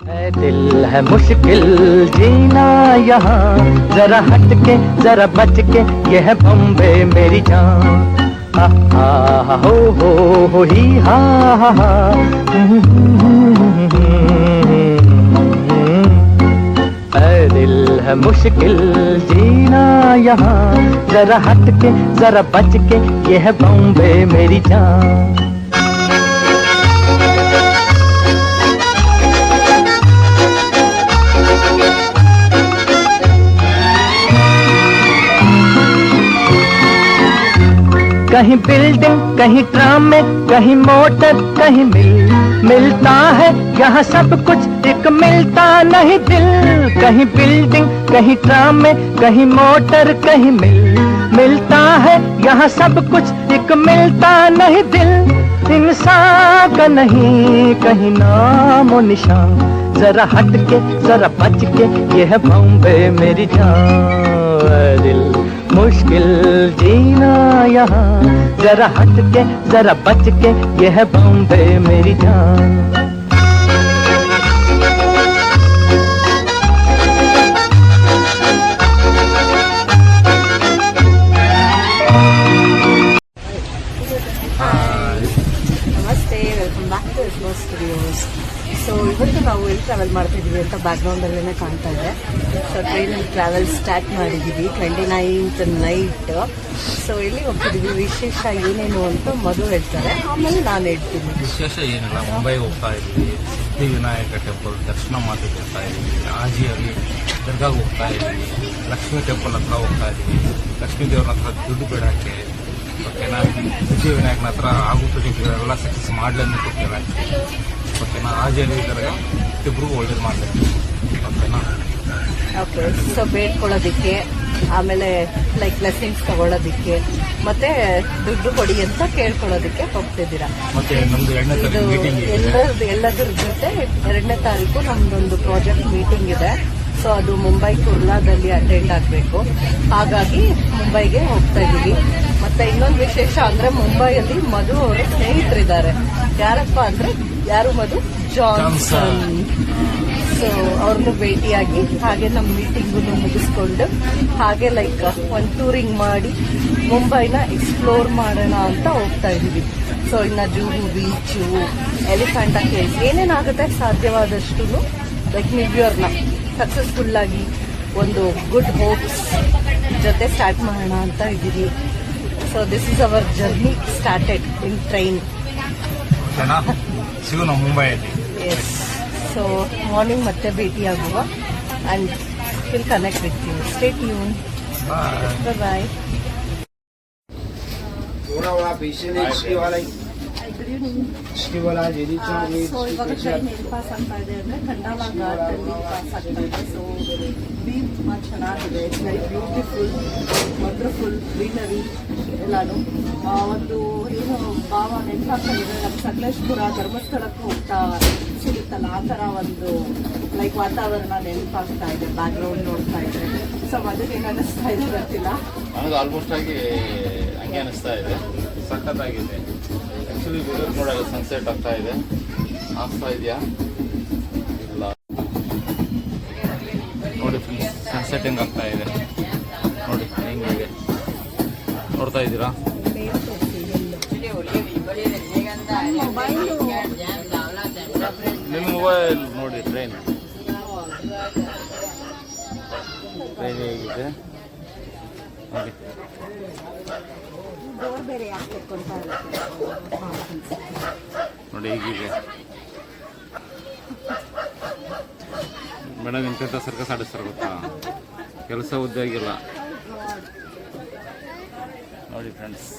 है दिल है मुश्किल जीना यहाँ, जरा हट के जरा बच के, ये है बॉम्बे मेरी जान। हा हो ही हा हा। है दिल है मुश्किल जीना यहाँ, जरा हट के जरा बच के, ये है बॉम्बे मेरी जान। कहीं बिल्डिंग कहीं ट्राम में, कहीं मोटर कहीं मिलता है यहाँ सब कुछ, एक मिलता नहीं दिल। कहीं बिल्डिंग कहीं ट्राम में, कहीं मोटर कहीं मिलता है यहाँ सब कुछ, एक मिलता नहीं दिल। इंसान का नहीं कहीं नामो निशान, जरा हट के जरा बच के, ये है बॉम्बे मेरी जान। दिल मुश्किल जीना यहाँ, जरा हट के जरा बच के, ये है बॉम्बे मेरी जान। ನಮಸ್ತೆ, welcome back to Esmo Studios. So ಇವತ್ತು ನಾವು ಎಲ್ಲಿ ಟ್ರಾವೆಲ್ ಮಾಡ್ತಿದ್ದೀವಿ ಅಂತ ಬ್ಯಾಕ್ಗ್ರೌಂಡಲ್ಲೇ ಕಾಣ್ತಾ ಇದೆ. ಸೊ ಟ್ರೈನಲ್ಲಿ ಟ್ರಾವೆಲ್ ಸ್ಟಾರ್ಟ್ ಮಾಡಿದ್ದೀವಿ 29th ನೈಟ್. ಸೊ ಎಲ್ಲಿ ಹೋಗ್ತಿದ್ದೀವಿ, ವಿಶೇಷ ಏನೇನು ಅಂತ ಮಧು ಹೇಳ್ತಾರೆ, ಆಮೇಲೆ ನಾನು ಹೇಳ್ತೀನಿ. ವಿಶೇಷ ಏನಿಲ್ಲ, ಮುಂಬೈಗೆ ಹೋಗ್ತಾ ಇದ್ದೀವಿ, ಸಿದ್ಧಿ ವಿನಾಯಕ ಟೆಂಪಲ್ ದರ್ಶನ ಮಾಡ್ಲಿಕ್ಕೆ ಹೋಗ್ತಾ ಇದ್ದೀವಿ, ಆಜಿಯಲ್ಲಿ ದರ್ಗಾಗೆ ಹೋಗ್ತಾ ಇದ್ದೀವಿ, ಲಕ್ಷ್ಮೀ ಟೆಂಪಲ್ ಹತ್ರ ಹೋಗ್ತಾ ಇದ್ದೀವಿ, ಲಕ್ಷ್ಮೀ ದೇವ್ರ ಹತ್ರ ದುಡ್ಡು ಬಿಡೋಕ್ಕೆ, ಓಕೆನಾ, ಸಿದ್ಧಿ ವಿನಾಯಕನ ಹತ್ರ ಆಗುತ್ತೆ ಎಲ್ಲ ಸಕ್ಸಸ್ ಮಾಡಲಿ ಕೊಡ್ತೇವೆ. ಓಕೆನಾ, ಆಜಿಯಲ್ಲಿ ದರ್ಗಾ ಇಬ್ಬರಿಗೂ ಒಳ್ಳೇದು ಮಾಡಬೇಕು. ಓಕೆನಾ. ಓಕೆ, ಸೊ ಬೇಡ್ಕೊಳ್ಳೋದಿಕ್ಕೆ, ಆಮೇಲೆ ಲೈಕ್ ಬ್ಲೆಸ್ಸಿಂಗ್ಸ್ ತಗೊಳ್ಳೋದಿಕ್ಕೆ, ಮತ್ತೆ ದುಡ್ಡು ಕೊಡಿ ಅಂತ ಕೇಳ್ಕೊಳ್ಳೋದಿಕ್ಕೆ ಹೋಗ್ತಿದ್ದೀರಾ. ಮತ್ತೆ ನಮ್ದು ಎಲ್ಲದ್ರ ಜೊತೆ 2ನೇ ತಾರೀಕು ನಮ್ದೊಂದು ಪ್ರಾಜೆಕ್ಟ್ ಮೀಟಿಂಗ್ ಇದೆ. ಸೊ ಅದು ಮುಂಬೈ ಕುರ್ಲಾದಲ್ಲಿ ಅಟೆಂಡ್ ಆಗಬೇಕು. ಹಾಗಾಗಿ ಮುಂಬೈಗೆ ಹೋಗ್ತಾ ಇದ್ದೀವಿ. ಮತ್ತೆ ಇನ್ನೊಂದು ವಿಶೇಷ ಅಂದ್ರೆ ಮುಂಬೈಯಲ್ಲಿ ಮಧು ಅವರ ಸ್ನೇಹಿತರಿದ್ದಾರೆ. ಯಾರಪ್ಪ ಅಂದ್ರೆ ಮಧು ಜಾನ್ಸನ್. ಸೊ ಅವ್ರನ್ನು ಭೇಟಿಯಾಗಿ ಹಾಗೆ ನಮ್ಮ ಮೀಟಿಂಗು ಮುಗಿಸ್ಕೊಂಡು ಹಾಗೆ ಲೈಕ್ ಒಂದು ಟೂರಿಂಗ್ ಮಾಡಿ ಮುಂಬೈನ ಎಕ್ಸ್ಪ್ಲೋರ್ ಮಾಡೋಣ ಅಂತ ಹೋಗ್ತಾ ಇದ್ದೀವಿ. ಸೊ ಇನ್ನು ಜೂಹು ಬೀಚು, ಎಲಿಫೆಂಟಾ ಕೇವ್ಸ್ ಏನೇನಾಗುತ್ತೆ ಸಾಧ್ಯವಾದಷ್ಟು ಲೈಕ್ ನ್ಯೂ ಇಯರ್ನ ಸಕ್ಸಸ್ಫುಲ್ ಆಗಿ ಒಂದು ಗುಡ್ ಹೋಪ್ಸ್ ಜೊತೆ ಸ್ಟಾರ್ಟ್ ಮಾಡೋಣ ಅಂತ ಇದ್ದೀವಿ. So this is our journey started in train. ಸಿಗೋಣ ಮುಂಬೈಯಲ್ಲಿ. ಎಸ್, ಸೊ ಮಾರ್ನಿಂಗ್ ಮತ್ತೆ ಭೇಟಿಯಾಗುವ and will connect with you. Stay tune. Bye. So ಇವಾಗ ಟ್ರೈನ್ ಎಲ್ಲಿ ಪಾಸ್ ಆಗ್ತಾ ಇದೆ ಅಂದರೆ ಖಂಡಾಲ ಘಾಟಲ್ಲಿ ಪಾಸ್ ಆಗ್ತಾ ಇದೆ. ಸೊ ವ್ಯೂ ತುಂಬ ಚೆನ್ನಾಗಿದೆ. It's very beautiful, wonderful greenery ಎಲ್ಲಾನು. ಒಂದು ಏನು ಭಾವ ನೆನಪಾಗ್ತಾ ಇದೆ, ನಮ್ಮ ಸಕಲೇಶ್ಪುರ ಧರ್ಮಸ್ಥಳಕ್ಕೆ ಹೋಗ್ತಾ ಸಿಗುತ್ತಲ್ಲ, ಆ ಥರ ಒಂದು ಲೈಕ್ ವಾತಾವರಣ ನೆನಪಾಗ್ತಾ ಇದೆ ಬ್ಯಾಕ್ಗ್ರೌಂಡ್ ನೋಡ್ತಾ ಇದ್ರೆ. ಸೊ ಅದಕ್ಕೆ ಏನು ಅನ್ನಿಸ್ತಾ ಇದೆ ಗೊತ್ತಿಲ್ಲ, ನನಗೆ ಆಲ್ಮೋಸ್ಟ್ ಆಗಿ ಹಂಗೆ ಅನಿಸ್ತಾ ಇದೆ. ಸಖತ್ತಾಗಿದೆ. ಆ್ಯಕ್ಚುಲಿ ವಿಡಿಯೋ ನೋಡಾಗ ಸನ್ಸೆಟ್ ಆಗ್ತಾ ಇದೆ. ಆಗ್ತಾ ಇದೆಯಾ ಇಲ್ಲ ನೋಡಿ ಫ್ರೆಂಡ್ಸ್, ಸನ್ಸೆಟ್ ಹೆಂಗೆ ಆಗ್ತಾ ಇದೆ ನೋಡಿ, ಹೆಂಗಿದೆ ನೋಡ್ತಾ ಇದ್ದೀರಾ? ನಿಮ್ಮ ಮೊಬೈಲ್ ನೋಡಿ. ಟ್ರೈನ್ ಹೇಗಿದೆ ನೋಡಿ. ನೋಡಿ ಹೇಗಿದೆ ಮೇಡಮ್. ಇಂಥ ಸರ್ಕಸ್ ಆಡಿಸ್ತಾರೆ ಗೊತ್ತಾ, ಕೆಲಸ ಉದ್ಯೋಗಿಲ್ಲ ನೋಡಿ ಫ್ರೆಂಡ್ಸ್.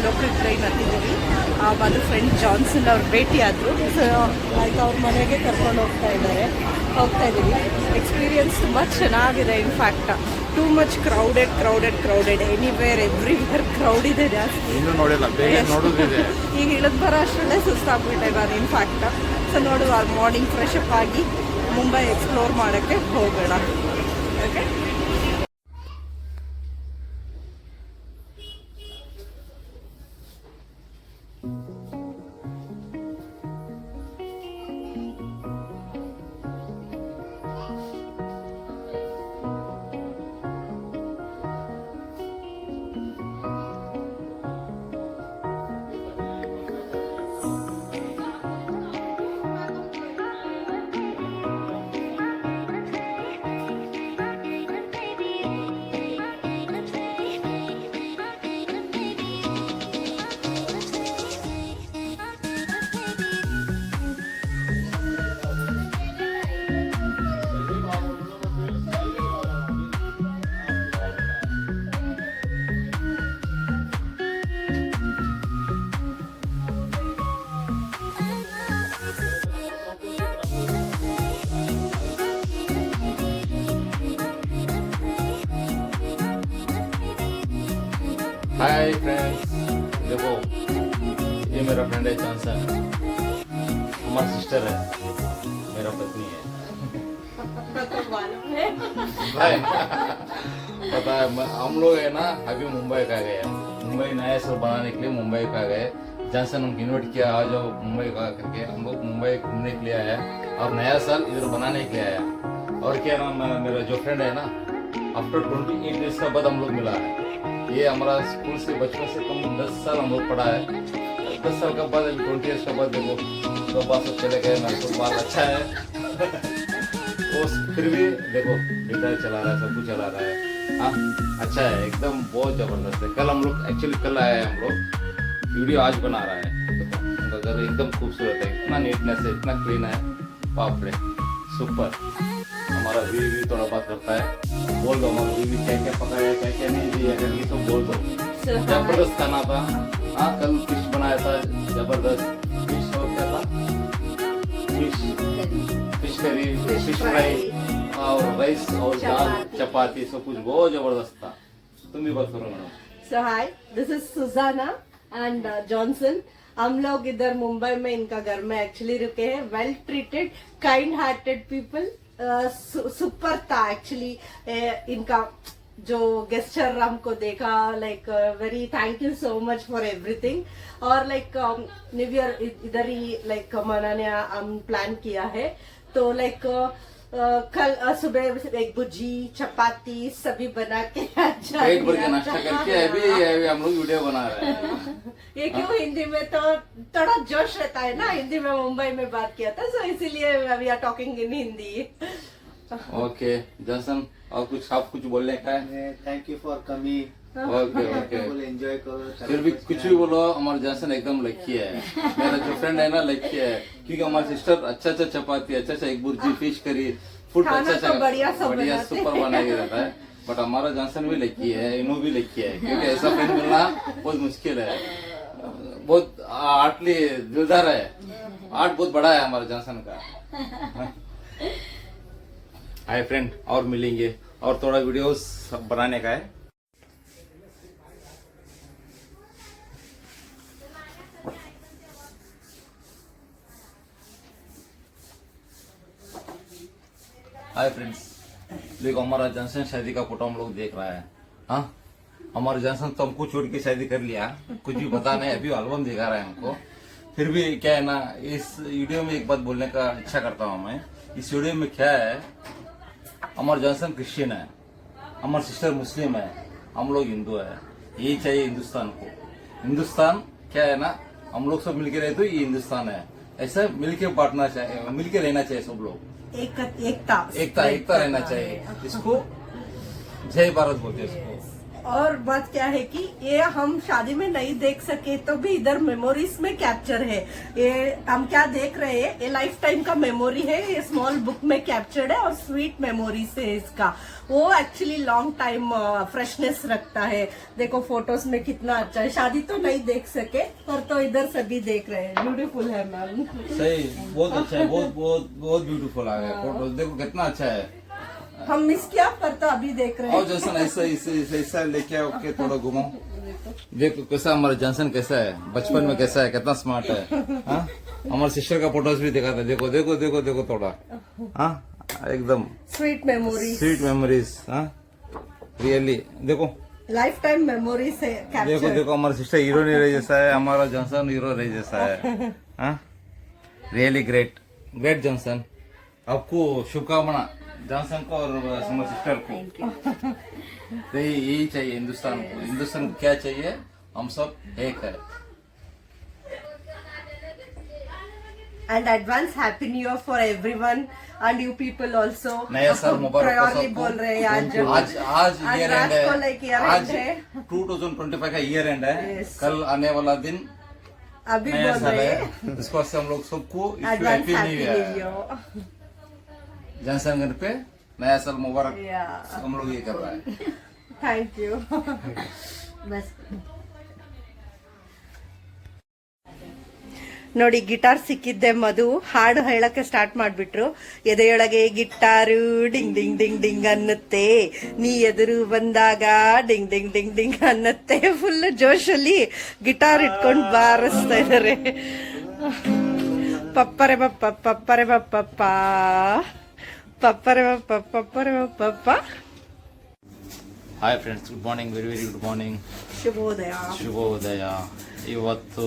Local train ಹತ್ತಿದ್ದೀವಿ. ಅದು ಫ್ರೆಂಡ್ ಜಾನ್ಸನ್ ಅವ್ರು ಭೇಟಿ ಆದರು. ಸೊ ಆಯ್ತು, ಅವ್ರ ಮನೆಗೆ ಕರ್ಕೊಂಡು ಹೋಗ್ತಾ ಇದ್ದೀವಿ. ಎಕ್ಸ್ಪೀರಿಯನ್ಸ್ ತುಂಬ ಚೆನ್ನಾಗಿದೆ. In fact too much crowded anywhere everywhere crowd ಇದೆ ಜಾಸ್ತಿ. ಇನ್ನೂ ನೋಡಿಲ್ಲ, ಬೇಗ ನೋಡೋದಿದೆ. ಈಗ ಇಳಿದು ಬರೋ ಅಷ್ಟರಲ್ಲೇ ಸುಸ್ತಾಗ್ಬಿಟ್ಟೆ ನಾನು ಇನ್ಫ್ಯಾಕ್ಟ್. ಸೊ ನೋಡುವ, ಮಾರ್ನಿಂಗ್ ಫ್ರೆಶ್ ಅಪ್ ಆಗಿ ಮುಂಬೈ ಎಕ್ಸ್ಪ್ಲೋರ್ ಮಾಡೋಕ್ಕೆ ಹೋಗೋಣ. ಓಕೆ, हाय फ्रेंड्स, देखो ये मेरा फ्रेंड है जॉनसन, हमारी सिस्टर है, मेरा पत्नी है। भाई पता है, हम लोग है ना अभी मुंबई का गए, मुंबई नया शो बनाने के लिए मुंबई का गए। जॉनसन हमको इन्वाइट किया, आ जाओ मुंबई का करके। हम लोग मुंबई घूमने के लिए आया और नया साल इधर बनाने के लिए आया। और क्या नाम, मेरा जो फ्रेंड है ना, आफ्टर 28 डेज का बाद हम लोग मिला है। ये हमारा स्कूल से बचपन से कम 10 साल हम लोग पढ़ा है। 10 साल का बाद 20 ईयर्स का बाद देखो दो बार सब चले गए। मैं तो बाल अच्छा है वो फिर भी देखो गिटार चला रहा है, सब कुछ चला रहा है। हाँ अच्छा है, एकदम बहुत जबरदस्त है। कल हम लोग एक्चुअली कल आए हैं, हम लोग वीडियो आज बना रहा है। देखो उनका घर एकदम खूबसूरत है, इतना नीटनेस है, इतना क्लीन है, बाप रे सुपर। हमारा बीवी थोड़ा बात करता है, बोल दो हमारा बीवी क्या क्या पकाया, क्या क्या नहीं दिया करके तो बोल दो। जबरदस्त खाना था। हाँ कल फिश बनाया था, जबरदस्त फिश। और क्या था, फिश करी, फिश फ्राई और राइस और दाल चपाती, सब कुछ बहुत जबरदस्त था। तुम भी बात करो madam. So hi, this is Susanna and Johnson. हम लोग इधर मुंबई में इनका घर में एक्चुअली रुके हैं। Well treated, kind hearted people, super था एक्चुअली। इनका जो गेस्चर हमको देखा, like very thank you so much for everything. और लाइक न्यू ईयर इधर ही लाइक मनाने हम प्लान किया है। तो लाइक कल सुबह एक भुजी चपाती सभी बना के पेट भर के नाश्ता करके अभी हम लोग वीडियो बना रहे हैं। ये क्यों हिंदी में तो थोड़ा जोश रहता है ना, हिंदी में मुंबई में बात किया था, सो इसीलिए we are talking in Hindi. Okay Johnson, और कुछ आप कुछ बोलने का है? Thank you for coming. Okay okay, enjoy करो। फिर भी कुछ भी बोलो, हमारा जॉनसन एकदम लकी है। मेरा जो फ्रेंड है ना लकी है, क्योंकि हमारी सिस्टर अच्छा अच्छा चपाती, अच्छा अच्छा एक बुर्जी, फिश करी, फूड खाना अच्छा तो बढ़िया सब बढ़िया बनाते सुपर बना के रहता है। बट हमारा जॉनसन भी लकी है, इनो भी लकी है, क्योंकि ऐसा फ्रेंड मिलना बहुत मुश्किल है। बहुत आर्टली दिलदार है, आर्ट बहुत बड़ा है हमारा जॉनसन का। हाय फ्रेंड, और मिलेंगे और थोड़ा वीडियोस बनाने का है। हाय फ्रेंड्स, देखो हमारा जॉनसन शादी का फोटो हम लोग देख रहा है। हाँ हमारा जॉनसन तो हमको छोड़ के शादी कर लिया, कुछ भी पता नहीं, अभी एल्बम दिखा रहा है हमको। फिर भी क्या है ना, इस वीडियो में एक बात बोलने का इच्छा करता हूँ मैं। इस वीडियो में क्या है, हमारा जॉनसन क्रिश्चियन है, हमारी सिस्टर मुस्लिम है, हम लोग हिंदू है। यही चाहिए हिंदुस्तान को। हिंदुस्तान क्या है ना, हम लोग सब मिलके रहे तो ये हिंदुस्तान है। ऐसा मिलके बांटना चाहिए, मिलके रहना चाहिए सब लोग। एकता रहना चाहिए। इसको जय भारत बोलते हैं इसको। और बात क्या है कि ये हम शादी में नहीं देख सके तो भी इधर मेमोरीज में कैप्चर है। ये हम क्या देख रहे हैं, ये लाइफ टाइम का मेमोरी है, ये स्मॉल बुक में कैप्चर्ड है और स्वीट मेमोरीज है इसका। वो एक्चुअली लॉन्ग टाइम फ्रेशनेस रखता है। देखो फोटोज में कितना अच्छा है। शादी तो नहीं देख सके पर तो इधर सभी देख रहे हैं। ब्यूटीफुल है मैम। सही, बहुत अच्छा है, बहुत बहुत बहुत ब्यूटीफुल आ गया फोटो। देखो कितना अच्छा है। हम मिस किया पर तो अभी देख रहे और हैं। जॉनसन ऐसा लेके आओ के थोड़ा घुमाओ। देखो कैसा हमारा जॉनसन कैसा है, बचपन में कैसा है, कितना स्मार्ट है। हाँ, हमारे सिस्टर का फोटोज भी दिखाता है। देखो देखो देखो देखो थोड़ा, हाँ एकदम स्वीट मेमोरीज, स्वीट मेमोरीज। हाँ रियली देखो, लाइफ टाइम मेमोरीज है देखो कैप्चर। देखो हमारा सिस्टर हीरो नहीं रहे जैसा है, हमारा जॉनसन हीरो रहे जैसा है। हाँ रियली ग्रेट, ग्रेट जॉनसन। आपको शुभकामना जॉनसन को और हमारे सिस्टर को। तो यही चाहिए हिंदुस्तान को। हिंदुस्तान को क्या चाहिए, हम सब एक है। And advance happy new year for everyone and you people also. नया साल मुबारक हो प्रायोरली सबको। बोल रहे हैं आज आज ईयर एंड रात को लाइक है, ईयर आज एंड है। 2025 का ईयर एंड है। Yes. कल आने वाला दिन अभी नया बोल साल रहे है। हैं इसको से हम लोग सबको advance happy happy new new year. Year. Johnson घर पे नया साल मुबारक। या हम लोग ये कर रहा है। Thank you. बस ನೋಡಿ ಗಿಟಾರ್ ಸಿಕ್ಕಿದ್ದೆ ಮಧು ಹಾಡು ಹೇಳಕ್ಕೆ ಸ್ಟಾರ್ಟ್ ಮಾಡ್ಬಿಟ್ರು. ಎದೆಯೊಳಗೆ ಗಿಟಾರು ಡಿಂಗ್ ಡಿಂಗ್ ಡಿಂಗ್ ಡಿಂಗ್ ಅನ್ನತ್ತೆ, ನೀ ಎದುರು ಬಂದಾಗ ಡಿಂಗ್ ಡಿಂಗ್ ಡಿಂಗ್ ಡಿಂಗ್ ಅನ್ನತ್ತೆ. ಫುಲ್ ಜೋಶಲ್ಲಿ ಗಿಟಾರ್ ಇಟ್ಕೊಂಡು ಬಾರಿಸ್ತಾ ಇದಾರೆ. ಪಪ್ಪರೆ ಬಪ್ಪ ಪಪ್ಪರೆ ಬಪ್ಪಪ್ಪ ಪಪ್ಪರೆ ಬಪ್ಪ ಪಪ್ಪರೆ ಬಪ್ಪಪ್ಪ. Hi friends, good morning, very very good morning, ಶುಭೋದಯ. ಶುಭೋದಯ. ಇವತ್ತು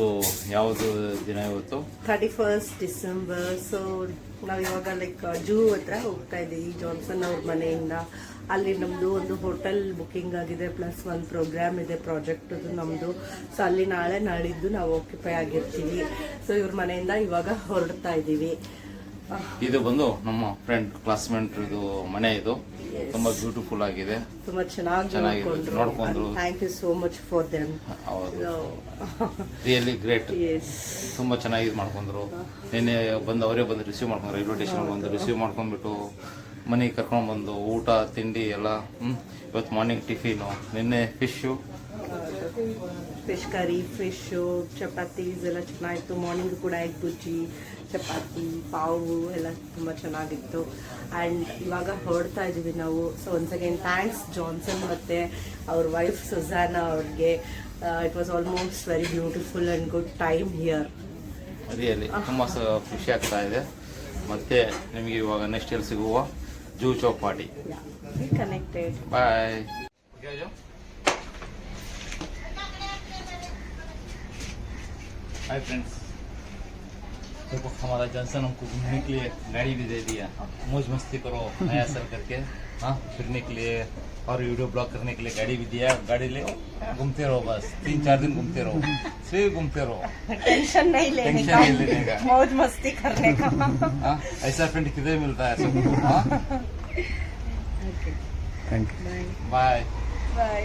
ಯಾವುದು ದಿನ? ಇವತ್ತು 31st ಡಿಸೆಂಬರ್. ಸೊ ನಾವ್ ಇವಾಗ ಲೈಕ್ ಜೂ ಹತ್ರ ಹೋಗ್ತಾ ಇದ್ದೀವಿ ಜಾನ್ಸನ್ ಅವ್ರ ಮನೆಯಿಂದ. ಅಲ್ಲಿ ನಮ್ದು ಒಂದು ಹೋಟೆಲ್ ಬುಕಿಂಗ್ ಆಗಿದೆ, ಪ್ಲಸ್ ಒಂದು ಪ್ರೋಗ್ರಾಮ್ ಇದೆ ಪ್ರಾಜೆಕ್ಟ್ ನಮ್ದು. ಸೊ ಅಲ್ಲಿ ನಾಳೆ ನಾಳಿದ್ದು ನಾವು ಆಕ್ಯುಪೈ ಆಗಿರ್ತೀವಿ. ಸೊ ಇವ್ರ ಮನೆಯಿಂದ ಇವಾಗ ಹೊರಡ್ತಾ ಇದ್ದೀವಿ. ಇದು ಬಂದು ನಮ್ಮ ಫ್ರೆಂಡ್ ಕ್ಲಾಸ್ಮೇಟ್ ಇದು ಮನೆ. ಇದು ತುಂಬಾ ಬ್ಯೂಟಿಫುಲ್ ಆಗಿದೆ, ತುಂಬಾ ಚೆನ್ನಾಗಿ ಚೆನ್ನಾಗಿದೆ, ನೋಡ್ಕೊಂಡ್ರು. Thank you so much for them. ಹೌದು, ರಿಯಲಿ ಗ್ರೇಟ್. ಎಸ್, ತುಂಬಾ ಚೆನ್ನಾಗಿ ಮಾಡ್ಕೊಂಡ್ರು. ನಿನ್ನೆ ಬಂದು ಅವರೇ ಬಂದು ರಿಸೀವ್ ಮಾಡ್ಕೊಂಡು, ರೈಲ್ವೆ ಸ್ಟೇಷನ್ ಬಂದು ರಿಸೀವ್ ಮಾಡ್ಕೊಂಡ್ಬಿಟ್ಟು ಮನೆಗೆ ಕರ್ಕೊಂಡು ಬಂದು ಊಟ ತಿಂಡಿ ಎಲ್ಲ. ಇವತ್ತು ಮಾರ್ನಿಂಗ್ ಟಿಫಿನು, ನಿನ್ನೆ fish, fish curry, fish, chapatis ಎಲ್ಲ ಚೆನ್ನಾಗಿತ್ತು. ಮಾರ್ನಿಂಗ್ ಕೂಡ ಎಗ್ ಬುಜ್ಜಿ, ಚಪಾತಿ, ಪಾವು ಎಲ್ಲ ತುಂಬ ಚೆನ್ನಾಗಿತ್ತು. ಆ್ಯಂಡ್ ಇವಾಗ ಹೊರಡ್ತಾ ಇದ್ದೀವಿ ನಾವು. So once again thanks Johnson ಮತ್ತು ಅವ್ರ ವೈಫ್ ಸುಜಾನಾ ಅವ್ರಿಗೆ. It was almost very beautiful and good time here. Really ತುಂಬ ಖುಷಿ ಆಗ್ತಾ ಇದೆ. ಮತ್ತೆ ನಿಮಗೆ ಇವಾಗ ನೆಕ್ಸ್ಟ್ ಇಯರ್ ಸಿಗುವ Juhu Chowpatty. Connected. Bye. Hi friends, देखो हमारा जॉनसन हमको घूमने के लिए गाड़ी भी दे दिया। मौज मस्ती करो नया साल करके, हाँ फिरने के लिए और वीडियो ब्लॉग करने के लिए गाड़ी भी दिया। गाड़ी ले घूमते रहो, बस 3-4 दिन घूमते रहो, सिर्फ घूमते रहो, टेंशन नहीं लेने टेंशन का, नहीं लेने का। मौज मस्ती करने का। हाँ ऐसा फ्रेंड किधर मिलता है सबको। हाँ थैंक यू। बाय। बाय.